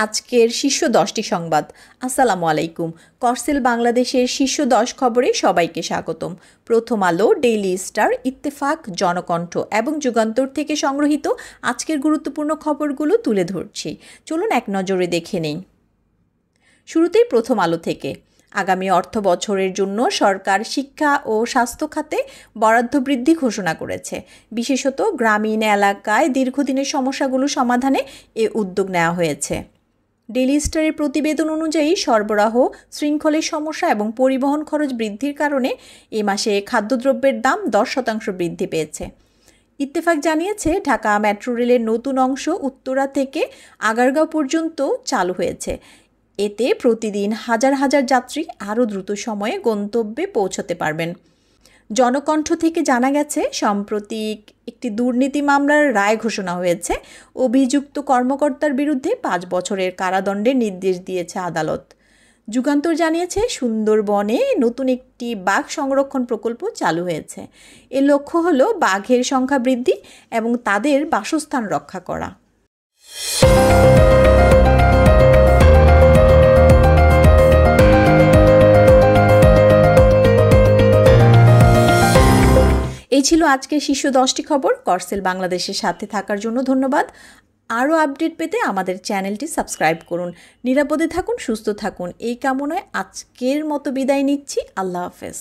আজকের শীর্ষ 10টি সংবাদ। আসসালামু আলাইকুম। করসেল বাংলাদেশের শীর্ষ 10 খবরে সবাইকে স্বাগতম। প্রথম আলো, ডেইলি স্টার, ইত্তেফাক, জনকণ্ঠ এবং যুগান্তর থেকে সংগৃহীত আজকের গুরুত্বপূর্ণ খবরগুলো তুলে ধরছি। চলুন এক নজরে দেখে নেই। শুরুতেই প্রথম আলো থেকে। আগামী অর্থ বছরের জন্য সরকার শিক্ষা ও স্বাস্থ্য খাতে বরাদ্দ বৃদ্ধি ঘোষণা করেছে। বিশেষত গ্রামীণ এলাকায় দীর্ঘদিনের সমস্যাগুলো সমাধানে এ উদ্যোগ নেওয়া হয়েছে। ডেইলি স্টারের প্রতিবেদন অনুযায়ী সরবরাহ শৃঙ্খলের সমস্যা এবং পরিবহন খরচ বৃদ্ধির কারণে এ মাসে খাদ্যদ্রব্যের দাম 10% বৃদ্ধি পেয়েছে। ইত্তেফাক জানিয়েছে, ঢাকা মেট্রো রেলের নতুন অংশ উত্তরা থেকে আগারগাঁও পর্যন্ত চালু হয়েছে। এতে প্রতিদিন হাজার হাজার যাত্রী আরও দ্রুত সময়ে গন্তব্যে পৌঁছতে পারবেন। জনকণ্ঠ থেকে জানা গেছে, সম্প্রতি একটি দুর্নীতি মামলার রায় ঘোষণা হয়েছে। অভিযুক্ত কর্মকর্তার বিরুদ্ধে 5 বছরের কারাদণ্ডের নির্দেশ দিয়েছে আদালত। যুগান্তর জানিয়েছে, সুন্দরবনে নতুন একটি বাঘ সংরক্ষণ প্রকল্প চালু হয়েছে। এর লক্ষ্য হল বাঘের সংখ্যা বৃদ্ধি এবং তাদের বাসস্থান রক্ষা করা। এই ছিল আজকের শীর্ষ 10টি খবর। করসেল বাংলাদেশের সাথে থাকার জন্য ধন্যবাদ। আরও আপডেট পেতে আমাদের চ্যানেলটি সাবস্ক্রাইব করুন। নিরাপদে থাকুন, সুস্থ থাকুন, এই কামনায় আজকের মতো বিদায় নিচ্ছি। আল্লাহ হাফেজ।